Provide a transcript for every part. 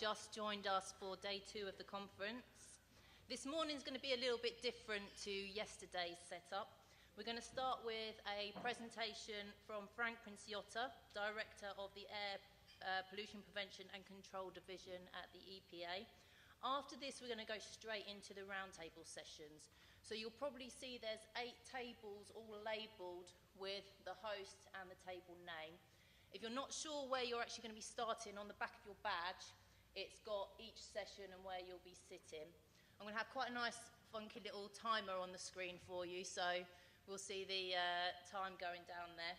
just joined us for day 2 of the conference. This morning is going to be a little bit different to yesterday's setup. We're going to start with a presentation from Frank Princiotta, Director of the Air Pollution Prevention and Control Division at the EPA. After this, we're going to go straight into the roundtable sessions. So you'll probably see there's 8 tables all labelled with the host and the table name. If you're not sure where you're actually going to be starting, on the back of your badge, it's got each session and where you'll be sitting. I'm going to have quite a nice, funky little timer on the screen for you, so we'll see the time going down there.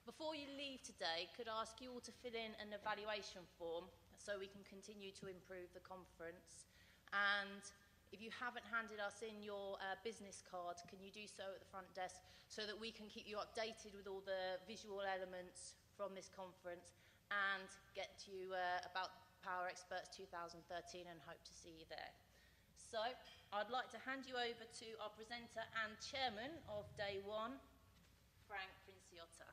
Before you leave today, could I ask you all to fill in an evaluation form so we can continue to improve the conference? And if you haven't handed us in your business card, can you do so at the front desk so that we can keep you updated with all the visual elements from this conference and get to you about Power Experts 2013 and hope to see you there. So I'd like to hand you over to our presenter and chairman of day 1, Frank Princiotta.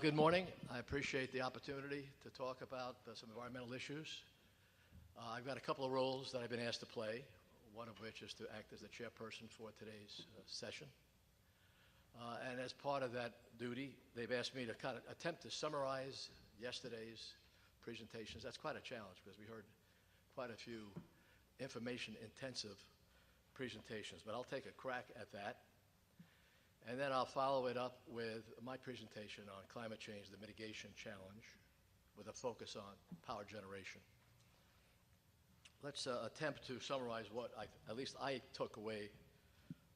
Good morning. I appreciate the opportunity to talk about some environmental issues. I've got a couple of roles that I've been asked to play, one of which is to act as the chairperson for today's session. And as part of that duty, they've asked me to kind of attempt to summarize yesterday's presentations. That's quite a challenge because we heard quite a few information-intensive presentations, but I'll take a crack at that. And then I'll follow it up with my presentation on climate change, the mitigation challenge, with a focus on power generation. Let's attempt to summarize what at least I took away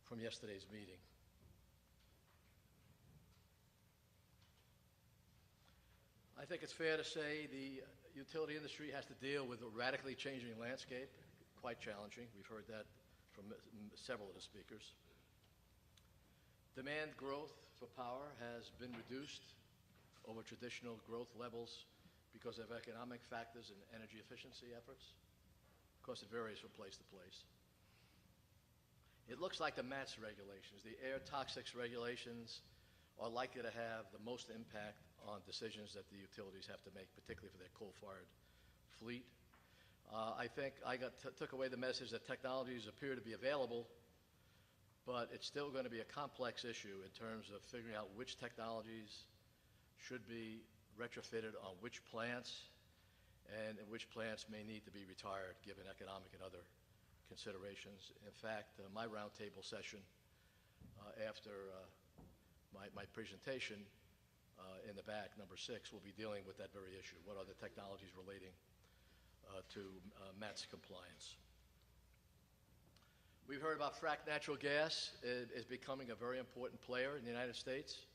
from yesterday's meeting. I think it's fair to say the utility industry has to deal with a radically changing landscape, quite challenging. We've heard that from several of the speakers. Demand growth for power has been reduced over traditional growth levels because of economic factors and energy efficiency efforts. Of course, it varies from place to place. It looks like the MATS regulations, the air toxics regulations, are likely to have the most impact on decisions that the utilities have to make, particularly for their coal-fired fleet. I think I took away the message that technologies appear to be available, but it's still going to be a complex issue in terms of figuring out which technologies should be retrofitted on which plants and which plants may need to be retired given economic and other considerations. In fact, my roundtable session after my presentation in the back, number 6, will be dealing with that very issue. What are the technologies relating to MATS compliance? We've heard about fracked natural gas is becoming a very important player in the United States.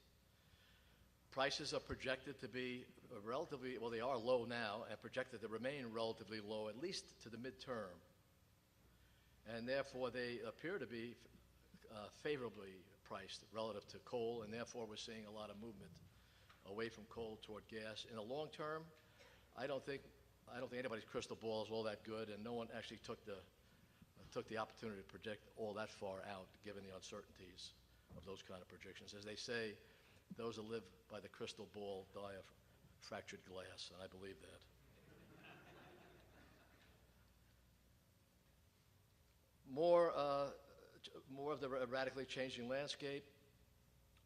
Prices are projected to be relatively, well, they are low now, and projected to remain relatively low, at least to the midterm. And therefore, they appear to be favorably priced relative to coal, and therefore we're seeing a lot of movement away from coal toward gas. In the long term, I don't think anybody's crystal ball is all that good, and no one actually took the opportunity to project all that far out, given the uncertainties of those kind of projections. As they say, those who live by the crystal ball die of fractured glass, and I believe that. More of the radically changing landscape.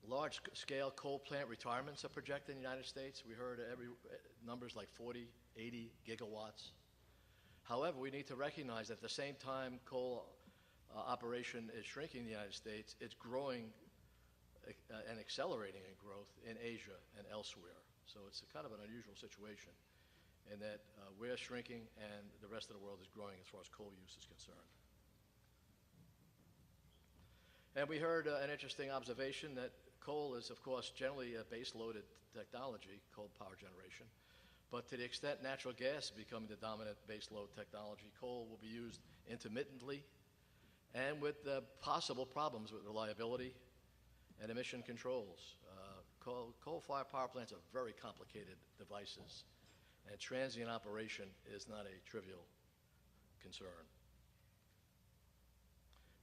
Large-scale coal plant retirements are projected in the United States. We heard numbers like 40, 80 gigawatts. However, we need to recognize that at the same time coal operation is shrinking in the United States, it's growing and accelerating in growth in Asia and elsewhere. So it's a kind of an unusual situation in that we're shrinking and the rest of the world is growing as far as coal use is concerned. And we heard an interesting observation that coal is, of course, generally a base-loaded technology, coal power generation. But to the extent natural gas is becoming the dominant baseload technology, coal will be used intermittently and with possible problems with reliability and emission controls. Coal-fired power plants are very complicated devices and transient operation is not a trivial concern.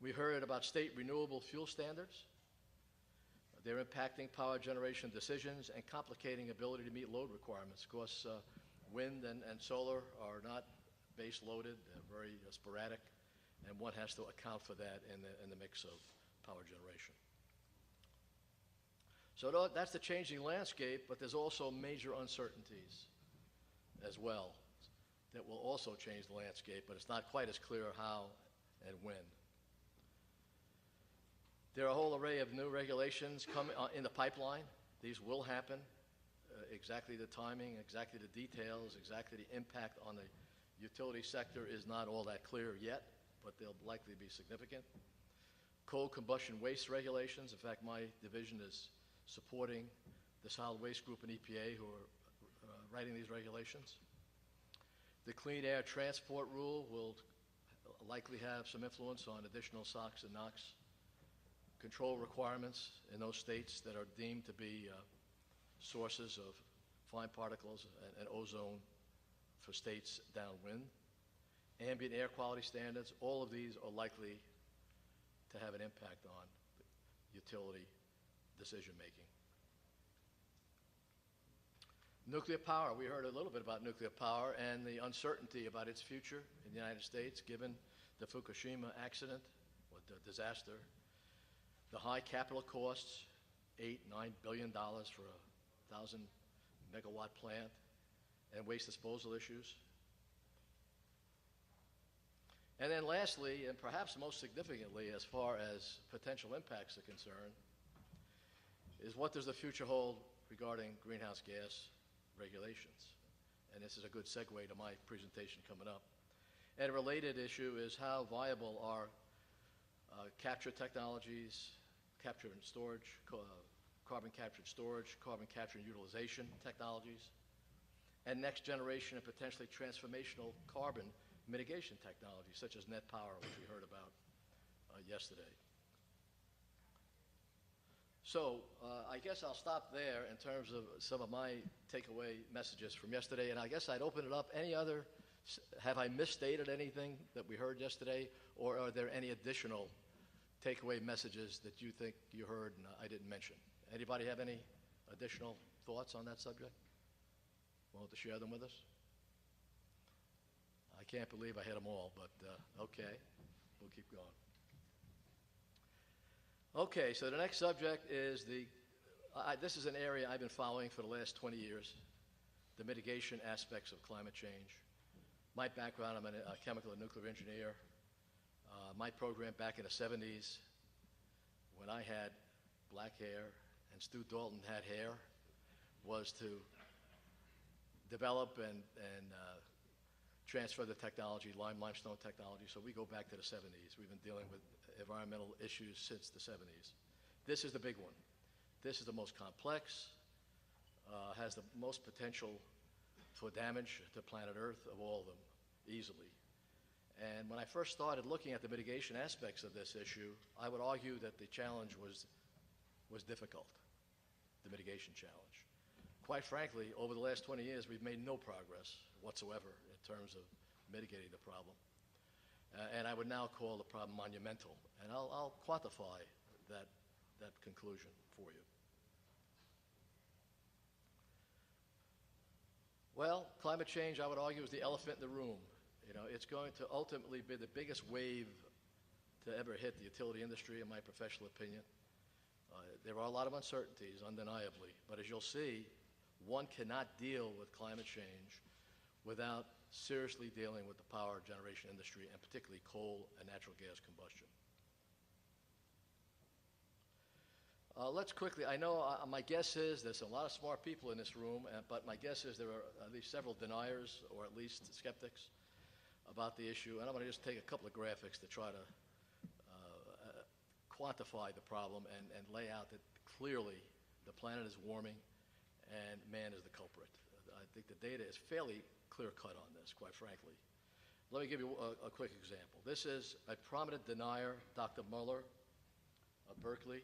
We heard about state renewable fuel standards. They're impacting power generation decisions and complicating ability to meet load requirements. Of course, wind and solar are not base loaded, they're very sporadic, and one has to account for that in the mix of power generation. So that's the changing landscape, but there's also major uncertainties as well that will also change the landscape, but it's not quite as clear how and when. There are a whole array of new regulations coming in the pipeline. These will happen. Exactly the timing, exactly the details, exactly the impact on the utility sector is not all that clear yet, but they'll likely be significant. Coal combustion waste regulations. In fact, my division is supporting the solid waste group in EPA who are writing these regulations. The Clean Air Transport Rule will likely have some influence on additional SOx and NOx control requirements in those states that are deemed to be sources of fine particles and ozone for states downwind. Ambient air quality standards, all of these are likely to have an impact on utility decision making. Nuclear power, we heard a little bit about nuclear power and the uncertainty about its future in the United States given the Fukushima accident or the disaster. The high capital costs, $8-9 billion for a 1,000 megawatt plant, and waste disposal issues. And then lastly, and perhaps most significantly as far as potential impacts are concerned, is what does the future hold regarding greenhouse gas regulations? And this is a good segue to my presentation coming up. And a related issue is how viable are capture technologies, capture and storage, carbon capture and storage, carbon capture and utilization technologies, and next generation and potentially transformational carbon mitigation technologies such as net power, which we heard about yesterday. So I guess I'll stop there in terms of some of my takeaway messages from yesterday, and I guess I'd open it up. Any other, have I misstated anything that we heard yesterday, or are there any additional takeaway messages that you think you heard and I didn't mention? Anybody have any additional thoughts on that subject? Want to share them with us? I can't believe I hit them all, but okay, we'll keep going. Okay, so the next subject is this is an area I've been following for the last 20 years, the mitigation aspects of climate change. My background, I'm a chemical and nuclear engineer. My program back in the 70s, when I had black hair and Stu Dalton had hair, was to develop and transfer the technology, limestone technology. So we go back to the 70s. We've been dealing with environmental issues since the 70s. This is the big one. This is the most complex, has the most potential for damage to planet Earth of all of them, easily. And when I first started looking at the mitigation aspects of this issue, I would argue that the challenge was difficult, the mitigation challenge. Quite frankly, over the last 20 years, we've made no progress whatsoever in terms of mitigating the problem. And I would now call the problem monumental. And I'll quantify that conclusion for you. Well, climate change, I would argue, is the elephant in the room. You know, it's going to ultimately be the biggest wave to ever hit the utility industry, in my professional opinion. There are a lot of uncertainties, undeniably, but as you'll see, one cannot deal with climate change without seriously dealing with the power generation industry, and particularly coal and natural gas combustion. Let's quickly, I know my guess is there's a lot of smart people in this room, but my guess is there are at least several deniers, or at least skeptics, about the issue. And I'm going to just take a couple of graphics to try to quantify the problem and lay out that clearly the planet is warming and man is the culprit. I think the data is fairly clear-cut on this, quite frankly. Let me give you a quick example. This is a prominent denier, Dr. Muller of Berkeley,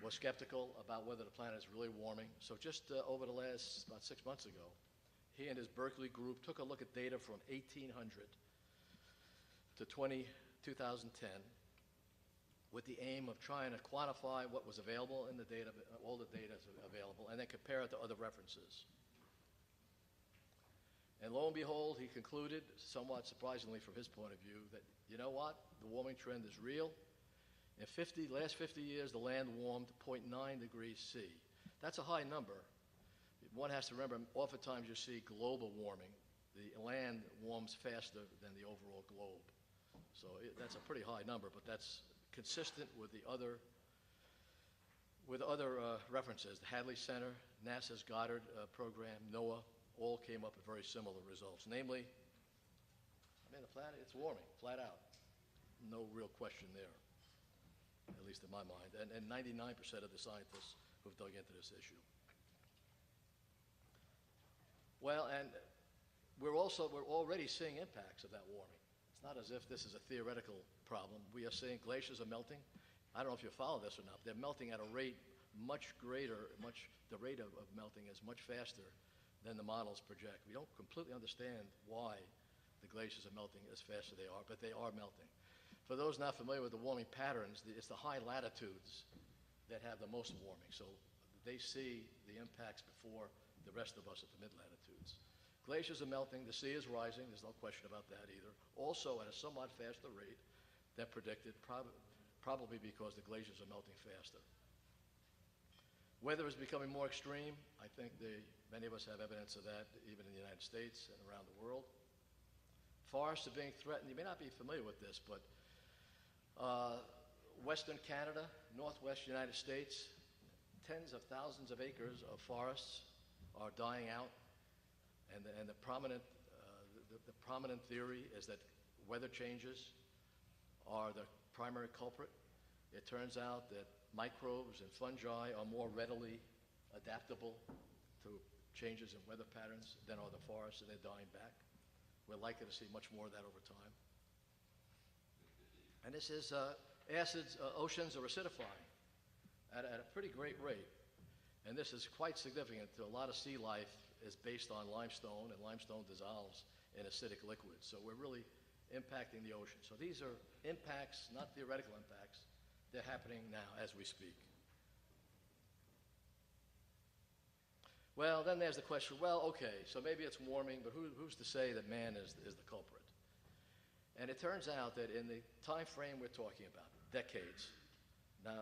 was skeptical about whether the planet is really warming. So just over the last, about 6 months ago, he and his Berkeley group took a look at data from 1800 to 2010 with the aim of trying to quantify what was available in the data, all the data available, and then compare it to other references. And lo and behold, he concluded, somewhat surprisingly from his point of view, that, you know what, the warming trend is real. In last 50 years, the land warmed 0.9 degrees C. That's a high number. One has to remember, oftentimes you see global warming. The land warms faster than the overall globe. So that's a pretty high number, but that's consistent with the other references. The Hadley Center, NASA's Goddard program, NOAA, all came up with very similar results. Namely, the planet, it's warming, flat out. No real question there, at least in my mind. And 99% of the scientists who've dug into this issue. Well, and we're already seeing impacts of that warming. It's not as if this is a theoretical problem. We are seeing glaciers are melting. I don't know if you follow this or not. They're melting at a rate much greater, the rate of melting is much faster than the models project. We don't completely understand why the glaciers are melting as fast as they are, but they are melting. For those not familiar with the warming patterns, it's the high latitudes that have the most warming. So they see the impacts before the rest of us at the mid-latitudes. Glaciers are melting. The sea is rising. There's no question about that either. Also at a somewhat faster rate than predicted, probably because the glaciers are melting faster. Weather is becoming more extreme. I think many of us have evidence of that, even in the United States and around the world. Forests are being threatened. You may not be familiar with this, but Western Canada, Northwest United States, tens of thousands of acres of forests are dying out. And the prominent theory is that weather changes are the primary culprit. It turns out that microbes and fungi are more readily adaptable to changes in weather patterns than are the forests, and they're dying back. We're likely to see much more of that over time. And this is oceans are acidifying at a pretty great rate. And this is quite significant. A lot of sea life is based on limestone, and limestone dissolves in acidic liquids. So we're really impacting the ocean. So these are impacts, not theoretical impacts. They're happening now as we speak. Well, then there's the question, well, okay, so maybe it's warming, but who's to say that man is the culprit? And it turns out that in the time frame we're talking about, decades, now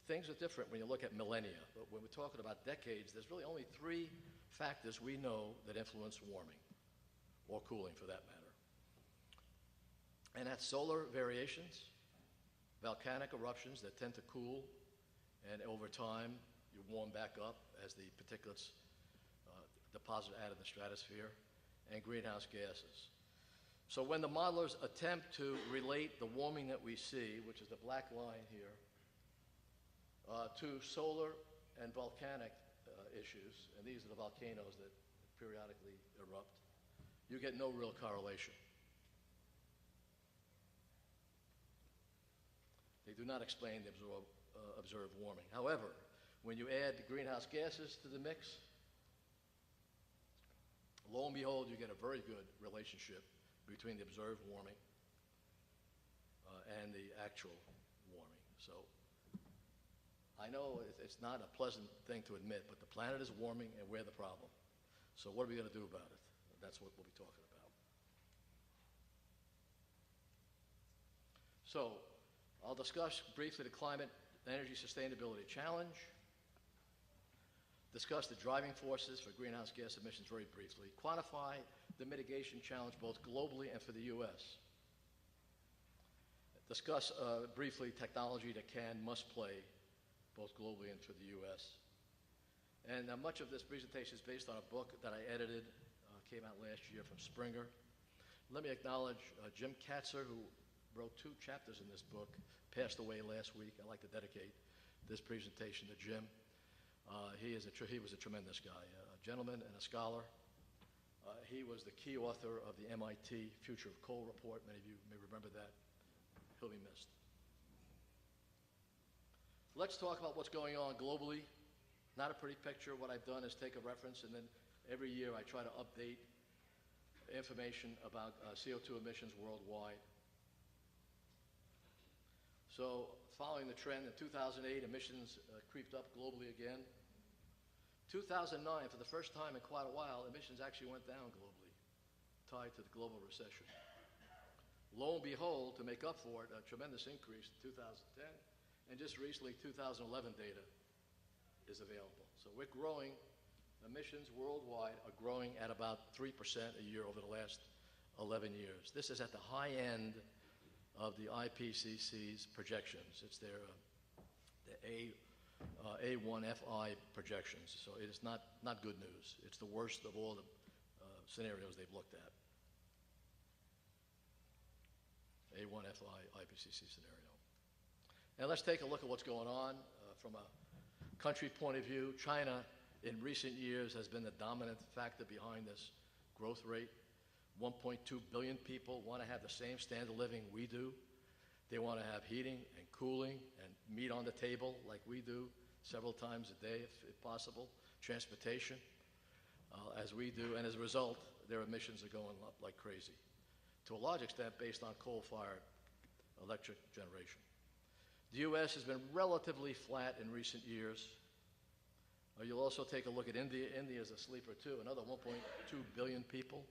things are different when you look at millennia, but when we're talking about decades, there's really only 3 factors we know that influence warming, or cooling for that matter. And that's solar variations, volcanic eruptions that tend to cool, and over time you warm back up as the particulates deposit out of the stratosphere, and greenhouse gases. So when the modelers attempt to relate the warming that we see, which is the black line here, to solar and volcanic issues, and these are the volcanoes that periodically erupt, you get no real correlation. They do not explain the observed warming. However, when you add the greenhouse gases to the mix, lo and behold, you get a very good relationship between the observed warming and the actual warming. So I know it's not a pleasant thing to admit, but the planet is warming and we're the problem. So what are we going to do about it? That's what we'll be talking about. So I'll discuss briefly the climate and energy sustainability challenge, discuss the driving forces for greenhouse gas emissions very briefly, quantify the mitigation challenge both globally and for the U.S., discuss briefly technology that must play both globally and for the U.S. And much of this presentation is based on a book that I edited, came out last year from Springer. Let me acknowledge Jim Katzer, who wrote 2 chapters in this book, passed away last week. I'd like to dedicate this presentation to Jim. He was a tremendous guy, a gentleman and a scholar. He was the key author of the MIT Future of Coal report. Many of you may remember that. He'll be missed. Let's talk about what's going on globally. Not a pretty picture. What I've done is take a reference and then Every year I try to update information about CO2 emissions worldwide. So following the trend, in 2008, emissions creeped up globally again. 2009, for the first time in quite a while, emissions actually went down globally, tied to the global recession. Lo and behold, to make up for it, a tremendous increase in 2010, and just recently 2011 data is available. So we're growing, emissions worldwide are growing at about 3% a year over the last 11 years. This is at the high end of the IPCC's projections. It's their A1FI projections. So it is not good news. It's the worst of all the scenarios they've looked at. A1FI IPCC scenario. Now let's take a look at what's going on from a country point of view. China in recent years has been the dominant factor behind this growth rate. 1.2 billion people want to have the same standard of living we do. They want to have heating and cooling and meat on the table like we do several times a day if possible, transportation as we do, and as a result, their emissions are going up like crazy, to a large extent based on coal-fired electric generation. The U.S. has been relatively flat in recent years. You'll also take a look at India. India is a sleeper too, another 1.2 billion people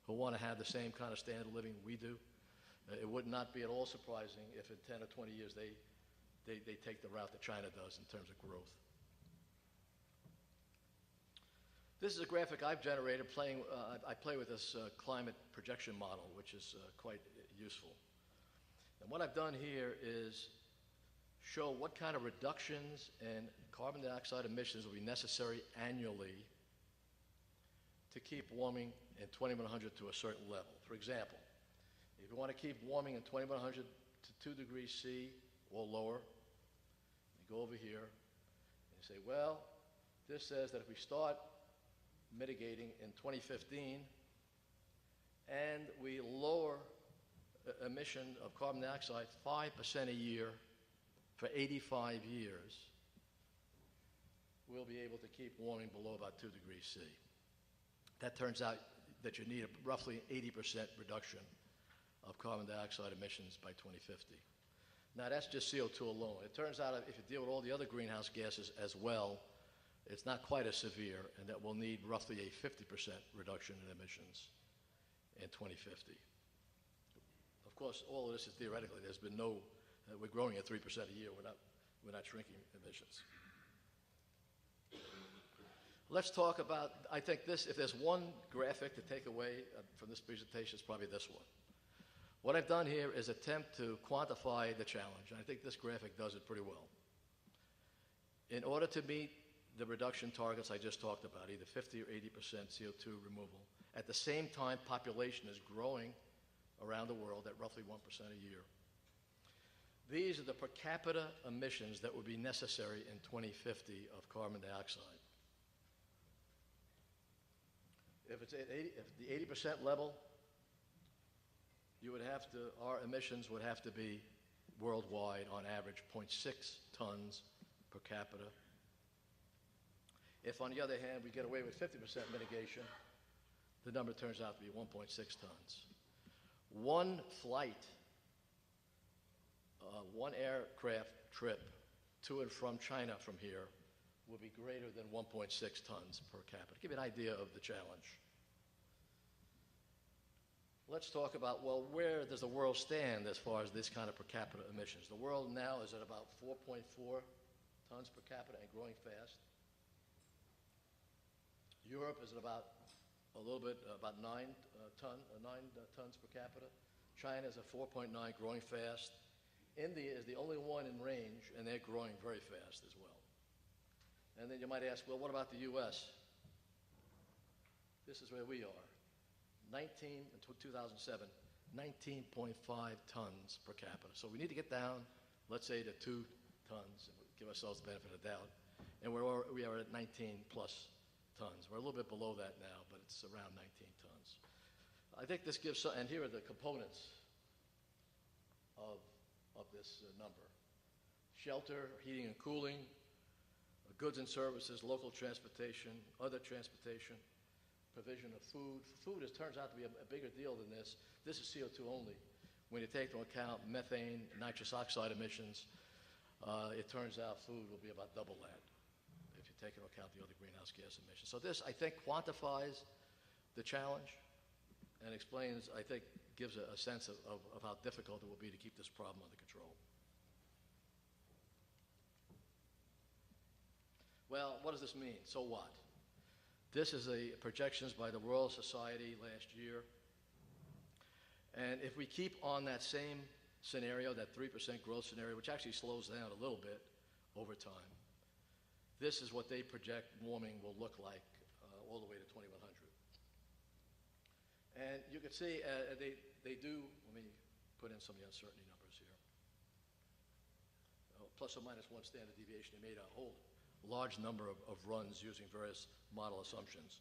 who want to have the same kind of standard of living we do. It would not be at all surprising if in 10 or 20 years they take the route that China does in terms of growth. This is a graphic I've generated I play with this climate projection model, which is quite useful. And what I've done here is show what kind of reductions in carbon dioxide emissions will be necessary annually to keep warming in 2100 to a certain level. For example, if you want to keep warming in 2100 to 2 degrees C or lower, you go over here and you say, well, this says that if we start mitigating in 2015 and we lower emission of carbon dioxide 5% a year for 85 years, we'll be able to keep warming below about 2 degrees C. That turns out that you need a roughly 80% reduction of carbon dioxide emissions by 2050. Now that's just CO2 alone. It turns out if you deal with all the other greenhouse gases as well, it's not quite as severe, and that we'll need roughly a 50% reduction in emissions in 2050. Of course, all of this is theoretically. There's been no, we're growing at 3% a year. We're not shrinking emissions. Let's talk about, I think this, if there's one graphic to take away from this presentation, it's probably this one. What I've done here is attempt to quantify the challenge, and I think this graphic does it pretty well. In order to meet the reduction targets I just talked about, either 50 or 80% CO2 removal, at the same time population is growing around the world at roughly 1% a year. These are the per capita emissions that would be necessary in 2050 of carbon dioxide. If it's at the 80% level, our emissions would have to be worldwide on average 0.6 tons per capita. If, on the other hand, we get away with 50% mitigation, the number turns out to be 1.6 tons. One flight, one aircraft trip to and from China from here will be greater than 1.6 tons per capita. Give you an idea of the challenge. Let's talk about, well, where does the world stand as far as this kind of per capita emissions? The world now is at about 4.4 tons per capita and growing fast. Europe is at about a little bit, about 9 tons per capita. China is at 4.9, growing fast. India is the only one in range, and they're growing very fast as well. And then you might ask, well, what about the U.S.? This is where we are. 2007, 19.5 tons per capita. So we need to get down, let's say, to 2 tons, and give ourselves the benefit of the doubt. And we are at 19 plus tons. We're a little bit below that now, but it's around 19 tons. I think this gives, and here are the components of this number. Shelter, heating and cooling, goods and services, local transportation, other transportation, provision of food. Food turns out to be a bigger deal than this. This is CO2 only. When you take into account methane, nitrous oxide emissions, it turns out food will be about double that if you take into account the other greenhouse gas emissions. So this, I think, quantifies the challenge and explains, I think, gives a sense of how difficult it will be to keep this problem under control. Well, what does this mean? So what? This is the projections by the Royal Society last year. And if we keep on that same scenario, that 3% growth scenario, which actually slows down a little bit over time, this is what they project warming will look like all the way to 2100. And you can see they do, let me put in some of the uncertainty numbers here. Plus or minus one standard deviation, they made a whole large number of runs using various model assumptions.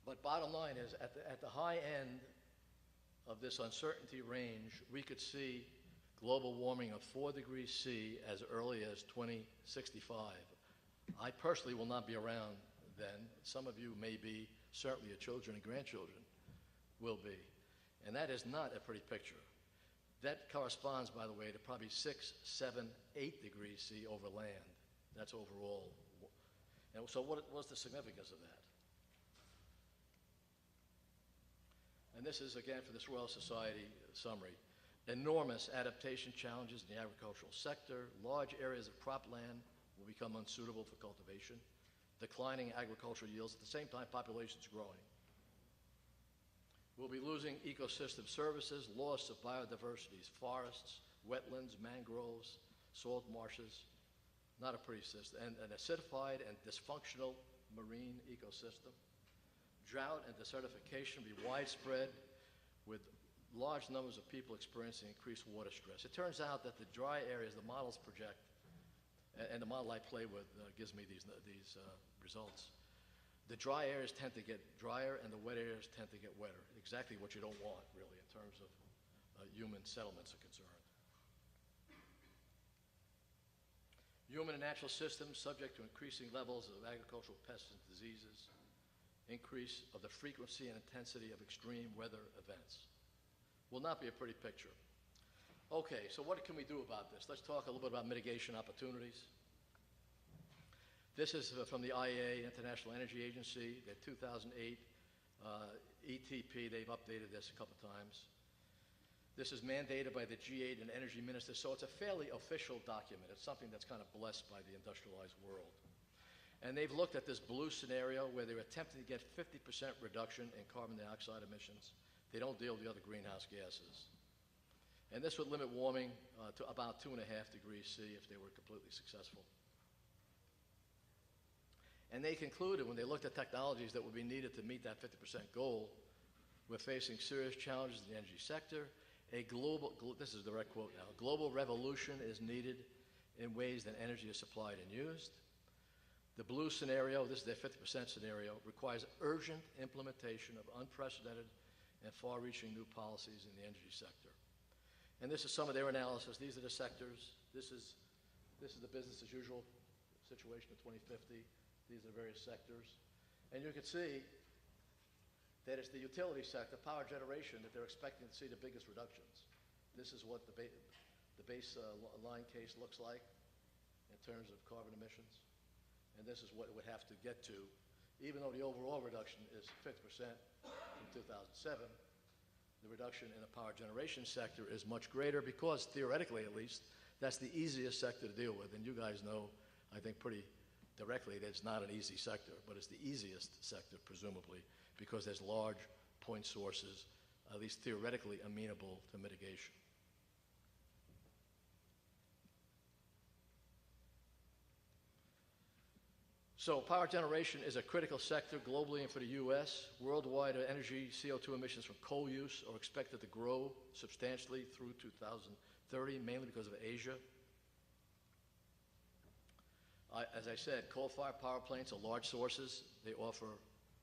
But bottom line is, at the high end of this uncertainty range, we could see global warming of 4 degrees C as early as 2065. I personally will not be around then. Some of you may be, certainly your children and grandchildren will be. And that is not a pretty picture. That corresponds, by the way, to probably 6, 7, 8 degrees C over land. That's overall. And so what's the significance of that? And this is, again, for this Royal Society summary. Enormous adaptation challenges in the agricultural sector. Large areas of cropland will become unsuitable for cultivation. Declining agricultural yields. At the same time, population's growing. We'll be losing ecosystem services, loss of biodiversity, forests, wetlands, mangroves, salt marshes. Not a pretty system. And an acidified and dysfunctional marine ecosystem. Drought and desertification will be widespread with large numbers of people experiencing increased water stress. It turns out that the dry areas, the models project, and the model I play with gives me these results. The dry areas tend to get drier and the wet areas tend to get wetter. Exactly what you don't want, really, in terms of human settlements are concerned. Human and natural systems subject to increasing levels of agricultural pests and diseases, increase of the frequency and intensity of extreme weather events. Will not be a pretty picture. Okay, so what can we do about this? Let's talk a little bit about mitigation opportunities. This is from the IAEA, International Energy Agency, the 2008 ETP. They've updated this a couple times. This is mandated by the G8 and energy ministers, so it's a fairly official document. It's something that's kind of blessed by the industrialized world. And they've looked at this blue scenario where they're attempting to get 50% reduction in carbon dioxide emissions. They don't deal with the other greenhouse gases. And this would limit warming to about 2.5 degrees C if they were completely successful. And they concluded, when they looked at technologies that would be needed to meet that 50% goal, we're facing serious challenges in the energy sector. This is a direct quote now, global revolution is needed in ways that energy is supplied and used. The blue scenario, this is their 50% scenario, requires urgent implementation of unprecedented and far-reaching new policies in the energy sector. And this is some of their analysis. These are the sectors. This is the business as usual situation of 2050. These are various sectors. And you can see that it's the utility sector, power generation, that they're expecting to see the biggest reductions. This is what the baseline case looks like in terms of carbon emissions. And this is what it would have to get to. Even though the overall reduction is 50% from 2007, the reduction in the power generation sector is much greater because, theoretically at least, that's the easiest sector to deal with. And you guys know, I think pretty directly, that it's not an easy sector, but it's the easiest sector, presumably, because there's large point sources, at least theoretically amenable to mitigation. So power generation is a critical sector globally and for the U.S. Worldwide energy CO2 emissions from coal use are expected to grow substantially through 2030, mainly because of Asia. As I said, coal-fired power plants are large sources. They offer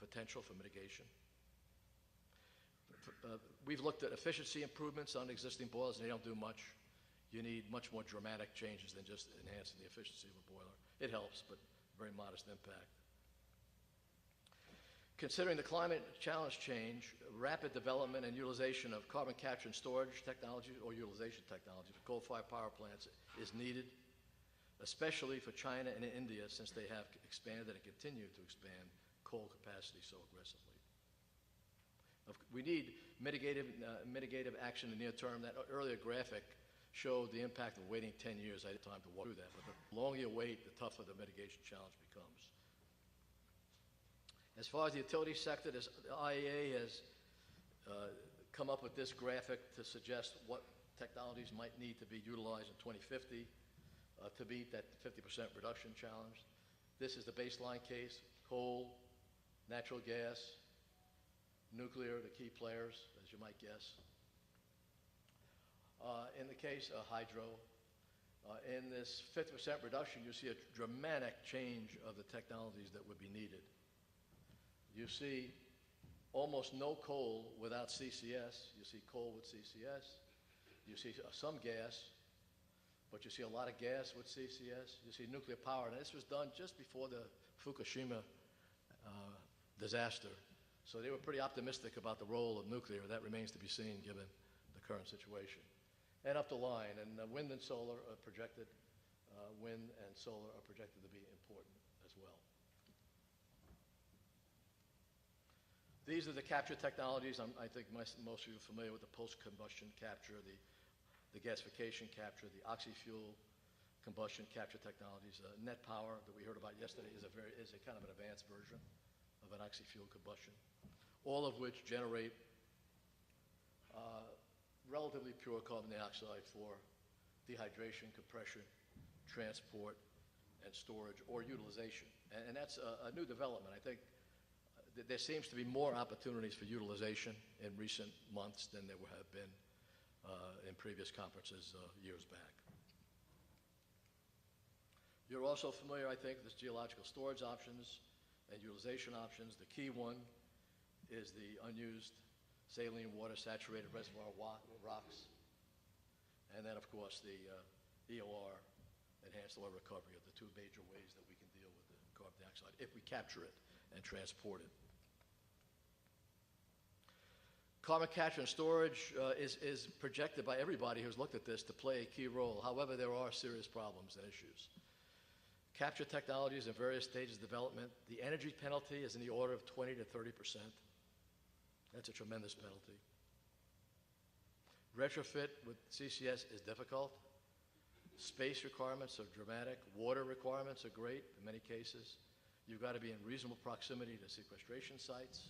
potential for mitigation. We've looked at efficiency improvements on existing boilers, and they don't do much. You need much more dramatic changes than just enhancing the efficiency of a boiler. It helps, but very modest impact. Considering the climate challenge change, rapid development and utilization of carbon capture and storage technologies or utilization technologies for coal-fired power plants is needed, especially for China and India, since they have expanded and continue to expand coal capacity so aggressively. We need mitigative action in the near term. That earlier graphic showed the impact of waiting 10 years. I had time to walk through that, but the longer you wait, the tougher the mitigation challenge becomes. As far as the utility sector, the IAEA has come up with this graphic to suggest what technologies might need to be utilized in 2050 to meet that 50% reduction challenge. This is the baseline case: coal, natural gas, nuclear, the key players, as you might guess. In the case of hydro, in this 50% reduction, you see a dramatic change of the technologies that would be needed. You see almost no coal without CCS. You see coal with CCS. You see some gas, but you see a lot of gas with CCS. You see nuclear power. And this was done just before the Fukushima disaster. So they were pretty optimistic about the role of nuclear. That remains to be seen given the current situation. And up the line, and wind and solar are projected, wind and solar are projected to be important as well. These are the capture technologies. I think most of you are familiar with the post-combustion capture, the gasification capture, the oxy-fuel combustion capture technologies. Net power that we heard about yesterday is a kind of an advanced version of an oxy-fuel combustion, all of which generate relatively pure carbon dioxide for dehydration, compression, transport, and storage or utilization. And that's a new development. I think there seems to be more opportunities for utilization in recent months than there have been in previous conferences years back. You're also familiar, I think, with geological storage options and utilization options. The key one is the unused saline water saturated reservoir rocks. And then, of course, the EOR, enhanced oil recovery, are the two major ways that we can deal with the carbon dioxide if we capture it and transport it. Carbon capture and storage is projected by everybody who's looked at this to play a key role. However, there are serious problems and issues. Capture technologies in various stages of development. The energy penalty is in the order of 20 to 30%. That's a tremendous penalty. Retrofit with CCS is difficult. Space requirements are dramatic. Water requirements are great in many cases. You've got to be in reasonable proximity to sequestration sites.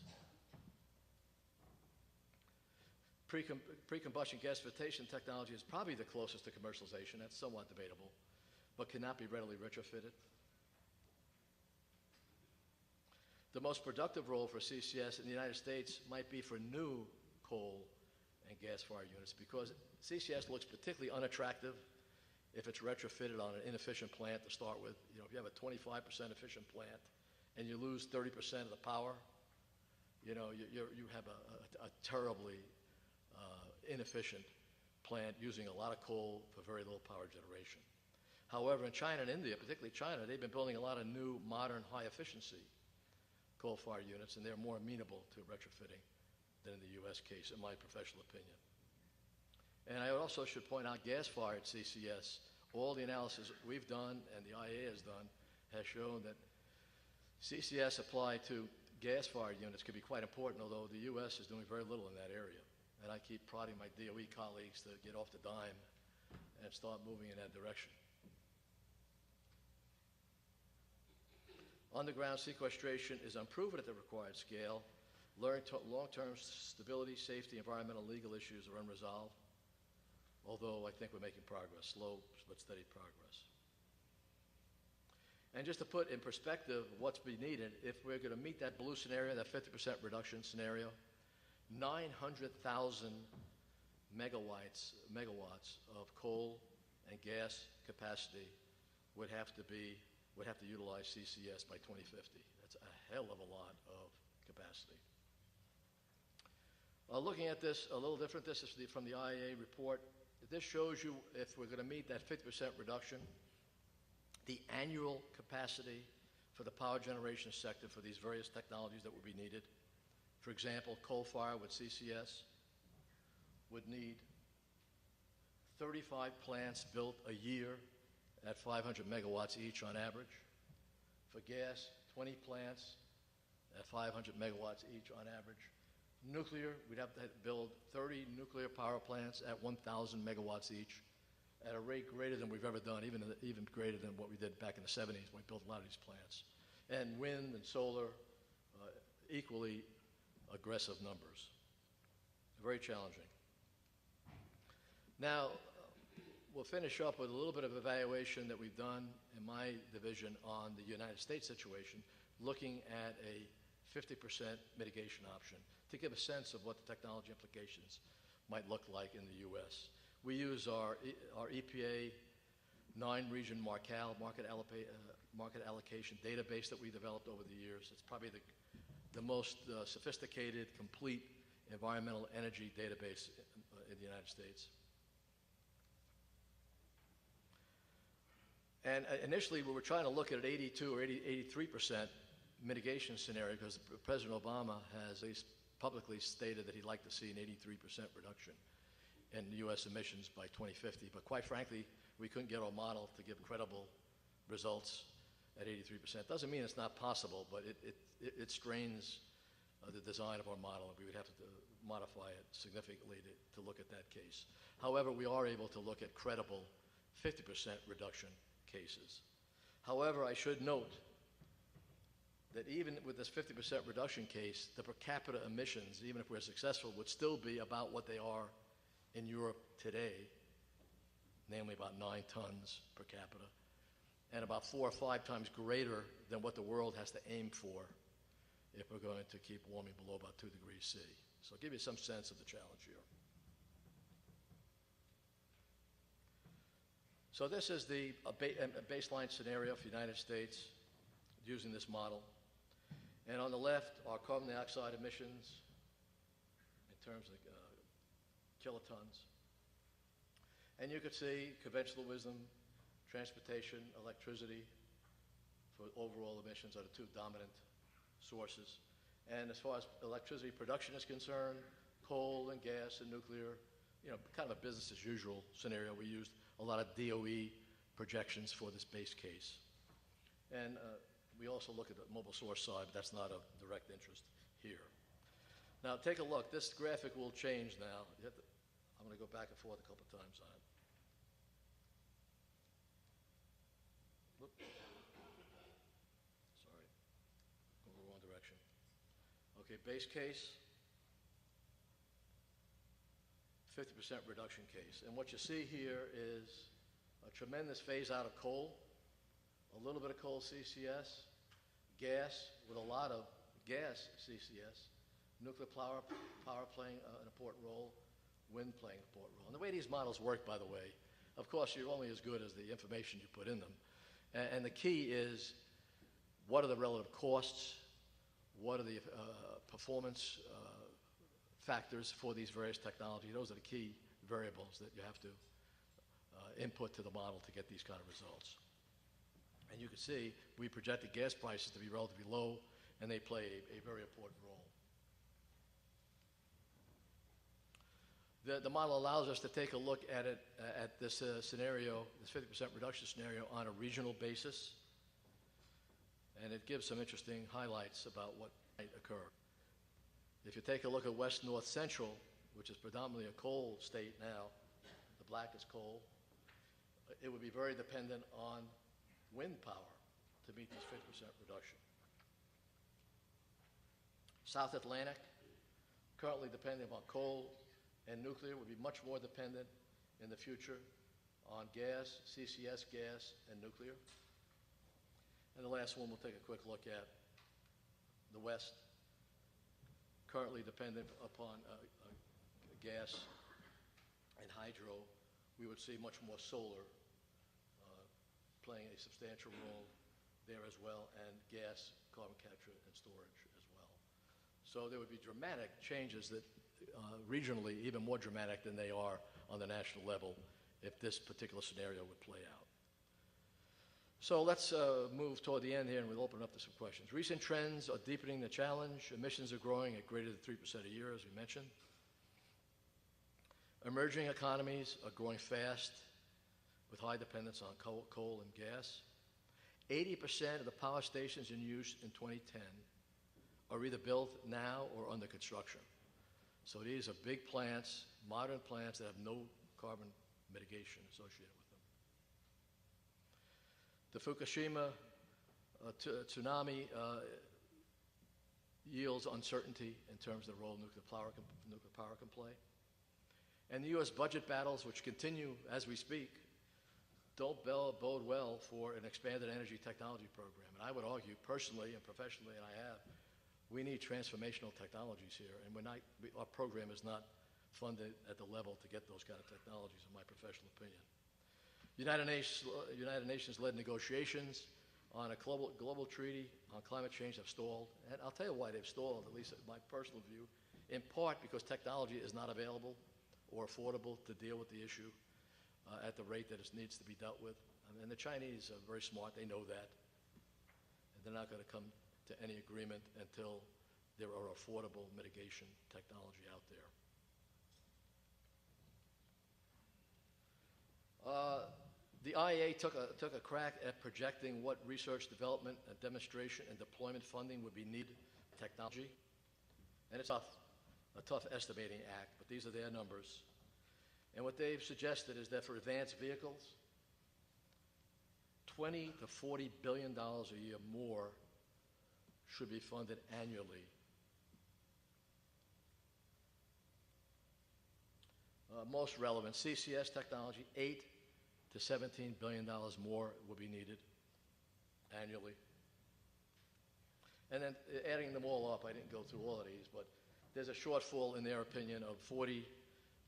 Pre-combustion gasification technology is probably the closest to commercialization. That's somewhat debatable, but cannot be readily retrofitted. The most productive role for CCS in the United States might be for new coal and gas-fired units, because CCS looks particularly unattractive if it's retrofitted on an inefficient plant to start with. You know, if you have a 25% efficient plant and you lose 30% of the power, you know, you have a terribly inefficient plant using a lot of coal for very little power generation. However, in China and India, particularly China, they've been building a lot of new, modern, high-efficiency coal-fired units, and they're more amenable to retrofitting than in the U.S. case, in my professional opinion. And I also should point out gas-fired CCS. All the analysis we've done and the IAEA has done has shown that CCS applied to gas-fired units can be quite important, although the U.S. is doing very little in that area. And I keep prodding my DOE colleagues to get off the dime and start moving in that direction. Underground sequestration is unproven at the required scale. Long-term stability, safety, environmental, legal issues are unresolved, although I think we're making progress, slow but steady progress. And just to put in perspective what's be needed, if we're going to meet that blue scenario, that 50% reduction scenario, 900,000 megawatts of coal and gas capacity would have to utilize CCS by 2050. That's a hell of a lot of capacity. Looking at this a little different, this is from the IAEA report. This shows you, if we're going to meet that 50% reduction, the annual capacity for the power generation sector for these various technologies that would be needed. For example, coal fire with CCS would need 35 plants built a year at 500 megawatts each on average. For gas, 20 plants at 500 megawatts each on average. Nuclear, we'd have to build 30 nuclear power plants at 1,000 megawatts each at a rate greater than we've ever done, even greater than what we did back in the 70s when we built a lot of these plants. And wind and solar, equally aggressive numbers. Very challenging. Now, we'll finish up with a little bit of evaluation that we've done in my division on the United States situation, looking at a 50% mitigation option to give a sense of what the technology implications might look like in the U.S. We use our EPA 9-region market allocation database that we developed over the years. It's probably the most sophisticated, complete environmental energy database in the United States. And initially, we were trying to look at an 82 or 83% mitigation scenario because President Obama has publicly stated that he'd like to see an 83% reduction in U.S. emissions by 2050. But quite frankly, we couldn't get our model to give credible results at 83%. Doesn't mean it's not possible, but it strains the design of our model, and we would have to modify it significantly to look at that case. However, we are able to look at credible 50% reduction cases. However, I should note that even with this 50% reduction case, the per capita emissions, even if we're successful, would still be about what they are in Europe today, namely about 9 tons per capita, and about 4 or 5 times greater than what the world has to aim for if we're going to keep warming below about 2 degrees C. So I'll give you some sense of the challenge here. So this is the baseline scenario for the United States using this model. And on the left are carbon dioxide emissions in terms of kilotons. And you could see conventional wisdom, transportation, electricity for overall emissions are the 2 dominant sources. And as far as electricity production is concerned, coal and gas and nuclear, kind of a business as usual scenario. We used a lot of DOE projections for this base case. And we also look at the mobile source side, but that's not of direct interest here. Now, take a look. This graphic will change now. I'm going to go back and forth a couple of times on it. Whoop. Sorry. Going the wrong direction. Okay, base case, 50% reduction case. And what you see here is a tremendous phase out of coal, a little bit of coal CCS, gas with a lot of gas CCS, nuclear power playing an important role, wind playing an important role. And the way these models work, by the way, of course, you're only as good as the information you put in them. And the key is, what are the relative costs? What are the performance factors for these various technologies? Those are the key variables that you have to input to the model to get these kind of results. And you can see we projected gas prices to be relatively low, and they play a very important role. The model allows us to take a look at it, at this scenario, this 50% reduction scenario, on a regional basis, and it gives some interesting highlights about what might occur. If you take a look at West North Central, which is predominantly a coal state now, the black is coal, it would be very dependent on wind power to meet this 50% reduction. South Atlantic, currently dependent on coal and nuclear, would be much more dependent in the future on gas, CCS gas, and nuclear. And the last one we'll take a quick look at, the West, currently dependent upon gas and hydro. We would see much more solar playing a substantial role there as well, and gas, carbon capture, and storage as well. So there would be dramatic changes that regionally, even more dramatic than they are on the national level, if this particular scenario would play out. So let's move toward the end here, and we'll open up to some questions. Recent trends are deepening the challenge. Emissions are growing at greater than 3% a year, as we mentioned. Emerging economies are growing fast with high dependence on coal and gas. 80% of the power stations in use in 2010 are either built now or under construction. So these are big plants, modern plants that have no carbon mitigation associated with them. The Fukushima tsunami yields uncertainty in terms of the role nuclear power can play. And the U.S. budget battles, which continue as we speak, don't bode well for an expanded energy technology program. And I would argue personally and professionally, and I have, we need transformational technologies here, and our program is not funded at the level to get those kind of technologies, in my professional opinion. United Nations-led negotiations on a global treaty on climate change have stalled, and I'll tell you why they've stalled, at least in my personal view, in part because technology is not available or affordable to deal with the issue at the rate that it needs to be dealt with. And the Chinese are very smart, they know that, and they're not going to come to any agreement until there are affordable mitigation technology out there. The IAEA took a crack at projecting what research, development, and demonstration and deployment funding would be needed for technology. And it's a tough estimating act, but these are their numbers. And what they've suggested is that for advanced vehicles, $20 to $40 billion a year more should be funded annually. Most relevant, CCS technology, $8 to $17 billion more will be needed annually. And then adding them all up, I didn't go through all of these, but there's a shortfall, in their opinion, of $40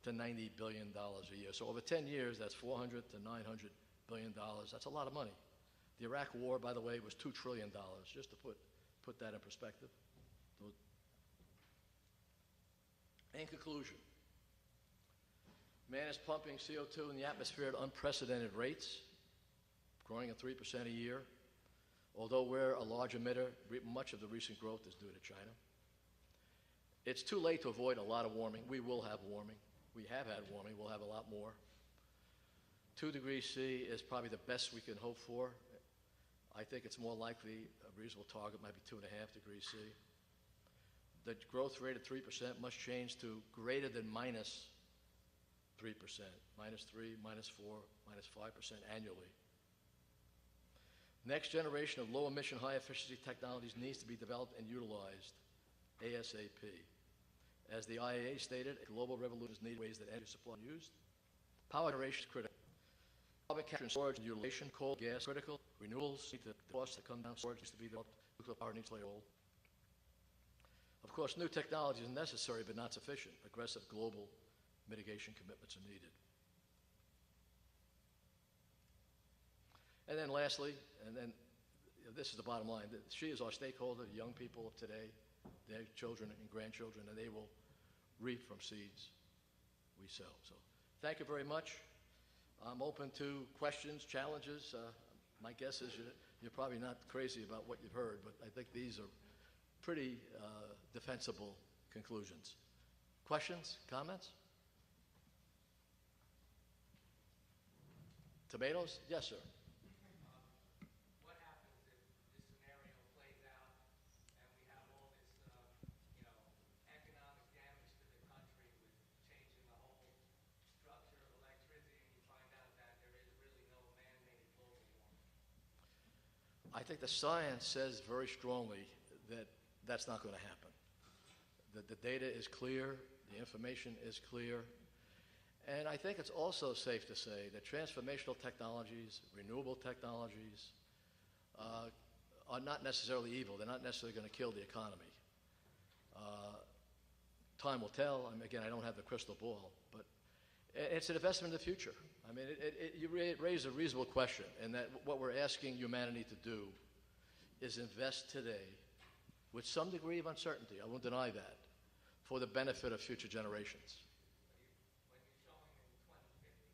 to $90 billion a year. So over 10 years, that's $400 to $900 billion. That's a lot of money. The Iraq War, by the way, was $2 trillion, just to put that in perspective. In conclusion, man is pumping CO2 in the atmosphere at unprecedented rates, growing at 3% a year. Although we're a large emitter, much of the recent growth is due to China. It's too late to avoid a lot of warming. We will have warming. We have had warming. We'll have a lot more. 2 degrees C is probably the best we can hope for. I think it's more likely a reasonable target might be 2.5 degrees C. The growth rate of 3% must change to greater than minus 3%, minus 3, minus 4, minus 5% annually. Next generation of low-emission, high-efficiency technologies needs to be developed and utilized ASAP. As the IAEA stated, a global revolution is needed in ways that energy supply is used. Power generation is critical. Carbon capture and storage and utilization, coal, gas, critical. Renewables need the costs that come down. Storage needs to be developed. Nuclear power needs to play a role. Of course, new technology is necessary but not sufficient. Aggressive global mitigation commitments are needed. And then lastly, this is the bottom line, she is our stakeholder, young people of today, their children and grandchildren, and they will reap from seeds we sow. So thank you very much. I'm open to questions, challenges. My guess is you're probably not crazy about what you've heard, but I think these are pretty defensible conclusions. Questions, comments? Tomatoes? Yes, sir. What happens if this scenario plays out and we have all this, economic damage to the country with changing the whole structure of electricity, and you find out that there is really no man-made global warming? I think the science says very strongly that that's not going to happen. That the data is clear, the information is clear, and I think it's also safe to say that transformational technologies, renewable technologies, are not necessarily evil. They're not necessarily going to kill the economy. Time will tell. I mean, again, I don't have the crystal ball, but it's an investment in the future. I mean, you raise a reasonable question, and that what we're asking humanity to do is invest today with some degree of uncertainty, I won't deny that, for the benefit of future generations. When you're showing in 2050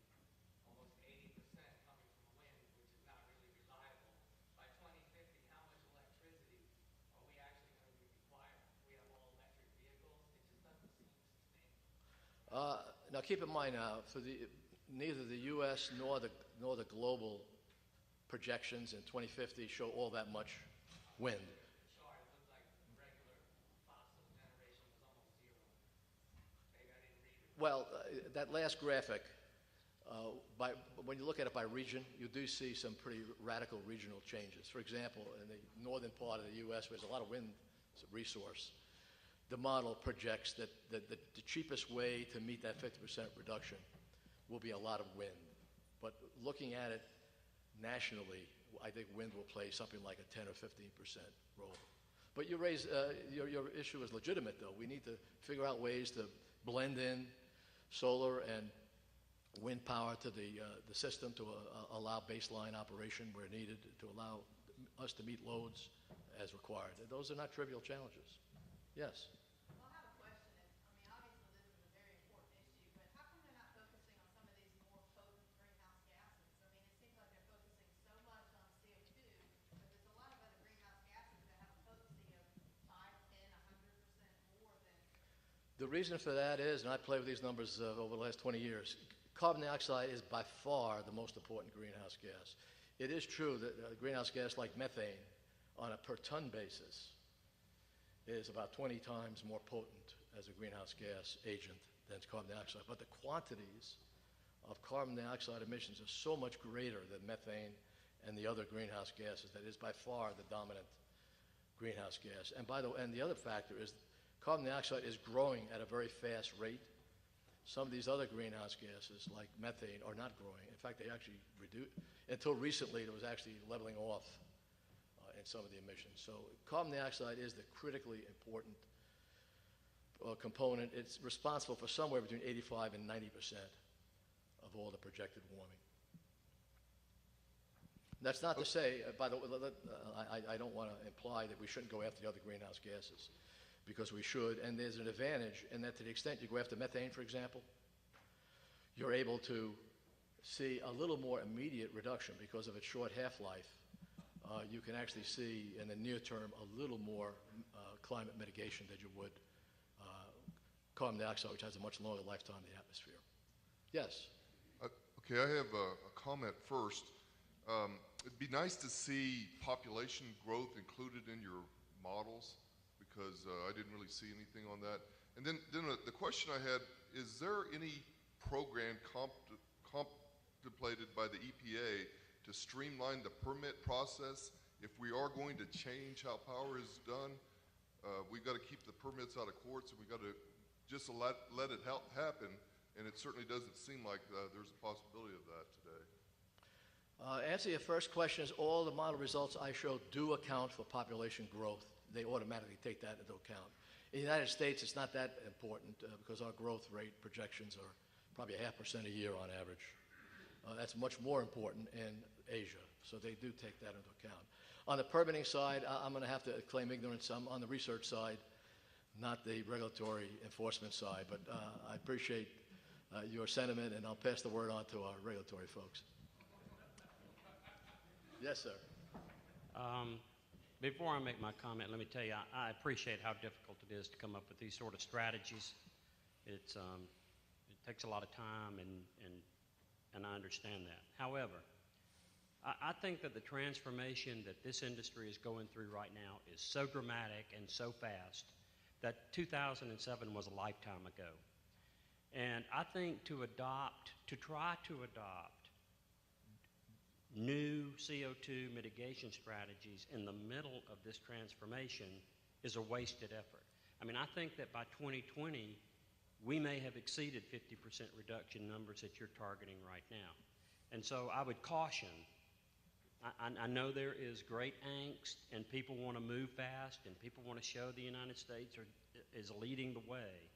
almost 80% coming from wind, which is not really reliable, Now keep in mind now, neither the U.S. nor the global projections in 2050 show all that much wind. Chart, it looked like regular fossil generation was almost zero. Maybe I didn't read it. Well, that last graphic, when you look at it by region, you do see some pretty radical regional changes. For example, in the northern part of the U.S., where there's a lot of wind resource, the model projects that the cheapest way to meet that 50% reduction will be a lot of wind. But looking at it nationally, I think wind will play something like a 10 or 15% role. But you raise, your issue is legitimate, though. We need to figure out ways to blend in solar and wind power to the system to allow baseline operation where needed, to allow us to meet loads as required. Those are not trivial challenges. Yes? Well, I have a question. Obviously this is a very important issue, but how come they're not focusing on some of these more potent greenhouse gases? It seems like they're focusing so much on CO2, but there's a lot of other greenhouse gases that have a potency of 5, 10, 100% more than... The reason for that is, and I played with these numbers over the last 20 years, carbon dioxide is by far the most important greenhouse gas. It is true that a greenhouse gas like methane on a per ton basis is about 20 times more potent as a greenhouse gas agent than carbon dioxide. But the quantities of carbon dioxide emissions are so much greater than methane and the other greenhouse gases that it is by far the dominant greenhouse gas. And the other factor is carbon dioxide is growing at a very fast rate. Some of these other greenhouse gases, like methane, are not growing. In fact, they actually reduce. Until recently, it was actually leveling off in some of the emissions. So carbon dioxide is the critically important component. It's responsible for somewhere between 85 and 90% of all the projected warming. That's not to say, by the way, I don't want to imply that we shouldn't go after the other greenhouse gases, because we should, and there's an advantage in that to the extent you go after methane, for example, you're able to see a little more immediate reduction because of its short half-life. You can actually see in the near term a little more climate mitigation than you would carbon dioxide, which has a much longer lifetime in the atmosphere. Yes? Okay, I have a comment first. It'd be nice to see population growth included in your models, because I didn't really see anything on that. And then the question I had, is there any program contemplated by the EPA to streamline the permit process? If we are going to change how power is done, we've got to keep the permits out of courts, and we've got to just let it happen, and it certainly doesn't seem like there's a possibility of that today. Answer your first question is all the model results I showed do account for population growth. They automatically take that into account. In the United States, it's not that important because our growth rate projections are probably 0.5% a year on average. That's much more important in Asia, so they do take that into account. On the permitting side, I'm going to have to claim ignorance. I'm on the research side, not the regulatory enforcement side, but I appreciate your sentiment, and I'll pass the word on to our regulatory folks. Yes, sir. Before I make my comment, let me tell you, I appreciate how difficult it is to come up with these sort of strategies. It takes a lot of time, and I understand that. However, I think that the transformation that this industry is going through right now is so dramatic and so fast that 2007 was a lifetime ago. And I think to try to adopt new CO2 mitigation strategies in the middle of this transformation is a wasted effort. I think that by 2020, we may have exceeded 50% reduction numbers that you're targeting right now. And so I would caution. I know there is great angst, and people want to move fast, and people want to show the United States is leading the way.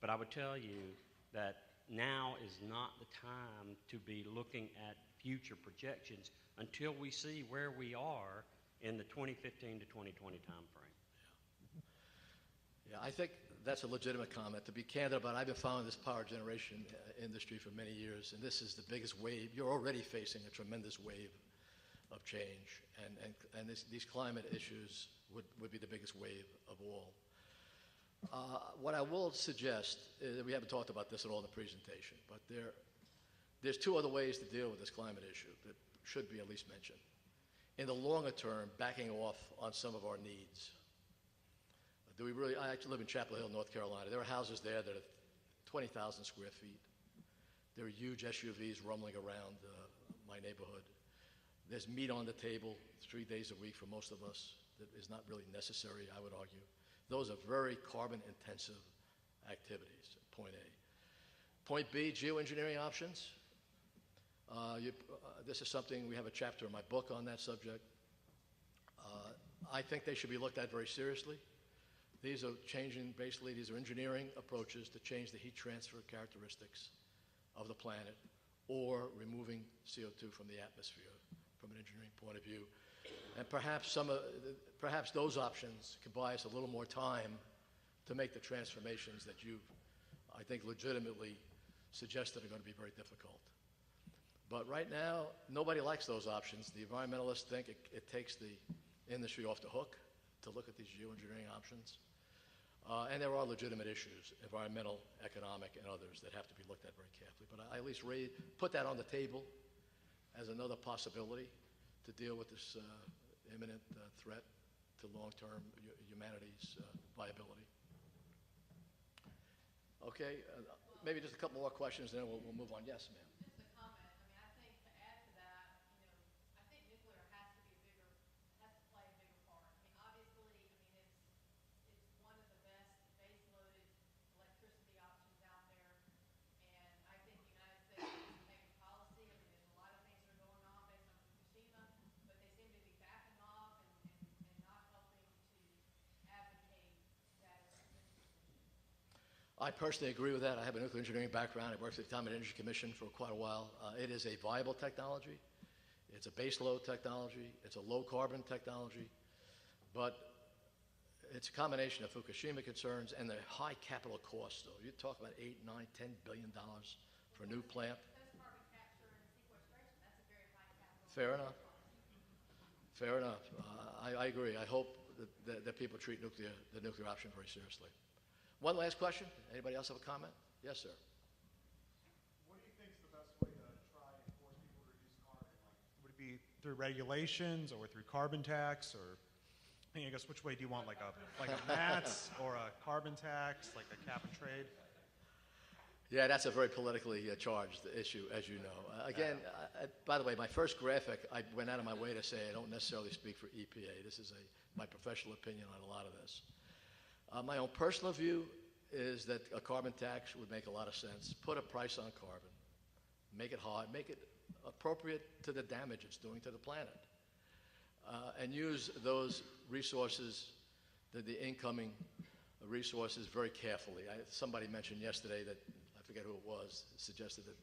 But I would tell you that now is not the time to be looking at future projections until we see where we are in the 2015 to 2020 time frame. Yeah, I think that's a legitimate comment. To be candid about it, I've been following this power generation industry for many years, and this is the biggest wave. You're already facing a tremendous wave of change, and these climate issues would be the biggest wave of all. What I will suggest is that we haven't talked about this at all in the presentation, but there's two other ways to deal with this climate issue that should be at least mentioned. In the longer term, backing off on some of our needs. I actually live in Chapel Hill, North Carolina. There are houses there that are 20,000 square feet. There are huge SUVs rumbling around my neighborhood. There's meat on the table 3 days a week for most of us that is not really necessary, I would argue. Those are very carbon-intensive activities, point A. Point B, geoengineering options. This is something, we have a chapter in my book on that subject. I think they should be looked at very seriously. These are these are engineering approaches to change the heat transfer characteristics of the planet or removing CO2 from the atmosphere from an engineering point of view. And perhaps those options could buy us a little more time to make the transformations that you've, I think, legitimately suggested are going to be very difficult. But right now, nobody likes those options. The environmentalists think it takes the industry off the hook to look at these geoengineering options. And there are legitimate issues, environmental, economic, and others that have to be looked at very carefully. But I at least put that on the table as another possibility to deal with this imminent threat to long-term humanity's viability. Okay, maybe just a couple more questions, and then we'll move on. Yes, ma'am. Just a comment. I mean, I think to add to that, I think nuclear has to play a bigger part. I mean, obviously, it's one of the best base-loaded electricity options out there. And I think the United States needs to make a policy. I mean, there's a lot of things that are going on based on Fukushima, but they seem to be backing off and not helping to advocate that as a solution. I personally agree with that. I have a nuclear engineering background. I worked at the Atomic Energy Commission for quite a while. It is a viable technology. It's a base-load technology. It's a low-carbon technology. But it's a combination of Fukushima concerns and the high capital cost, though. You talk about $8, $9, $10 billion for a new plant. That's carbon capture and sequestration. That's a very high capital. Fair enough. Fair enough. I agree. I hope that people treat the nuclear option very seriously. One last question. Anybody else have a comment? Yes, sir. What do you think is the best way to try and force people to reduce carbon? Like, would it be through regulations or through carbon tax, or I guess which way do you want? Like a MATS or a carbon tax, like a cap and trade? Yeah, that's a very politically charged issue, as you know. Again, by the way, my first graphic, I went out of my way to say I don't necessarily speak for EPA. This is my professional opinion on a lot of this. My own personal view is that a carbon tax would make a lot of sense. Put a price on carbon. Make it hard. Make it appropriate to the damage it's doing to the planet. And use those resources, the incoming resources, very carefully. Somebody mentioned yesterday that, I forget who it was, suggested that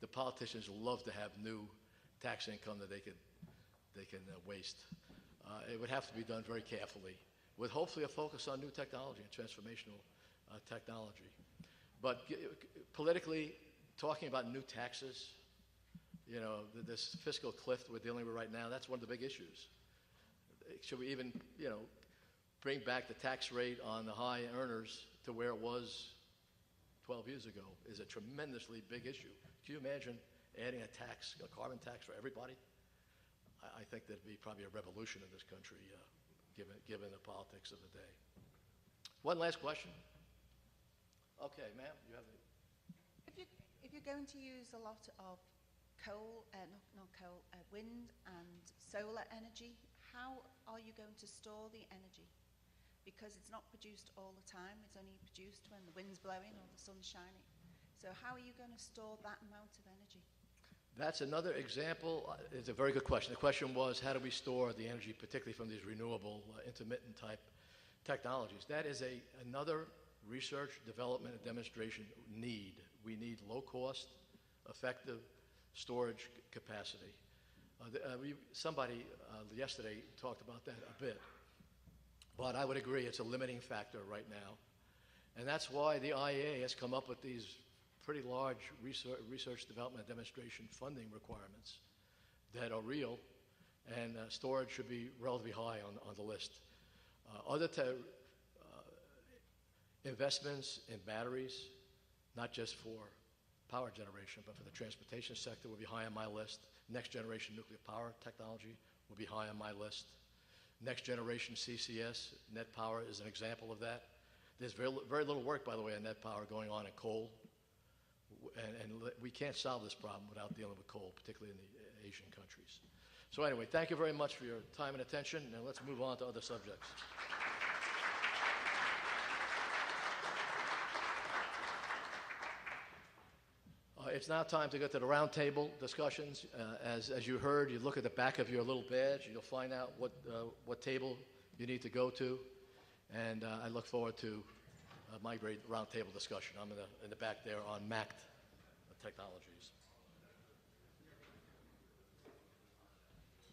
the politicians love to have new tax income that they can waste. It would have to be done very carefully, with hopefully a focus on new technology and transformational technology. But politically, talking about new taxes, this fiscal cliff we're dealing with right now, that's one of the big issues. Should we even, bring back the tax rate on the high earners to where it was 12 years ago is a tremendously big issue. Can you imagine adding a carbon tax for everybody? I think that'd be probably a revolution in this country, given the politics of the day. One last question. Okay, ma'am, you have the... If you're going to use a lot of wind and solar energy, how are you going to store the energy? Because it's not produced all the time. It's only produced when the wind's blowing or the sun's shining. So how are you going to store that amount of energy? That's another example. It's a very good question. The question was, how do we store the energy, particularly from these renewable, intermittent type technologies? That is another research, development, and demonstration need. We need low-cost, effective storage capacity. Somebody yesterday talked about that a bit. But I would agree it's a limiting factor right now. And that's why the IAEA has come up with these pretty large research, development, and demonstration funding requirements that are real, and storage should be relatively high on the list. Investments in batteries, not just for power generation, but for the transportation sector, will be high on my list. Next generation nuclear power technology will be high on my list. Next generation CCS, net power, is an example of that. There's very little work, by the way, on net power going on in coal. And we can't solve this problem without dealing with coal, particularly in the Asian countries. So anyway, thank you very much for your time and attention, and let's move on to other subjects. It's now time to get to the roundtable discussions. As you heard, you look at the back of your little badge, you'll find out what table you need to go to. And I look forward to my great roundtable discussion. I'm in the back there on MACT technologies.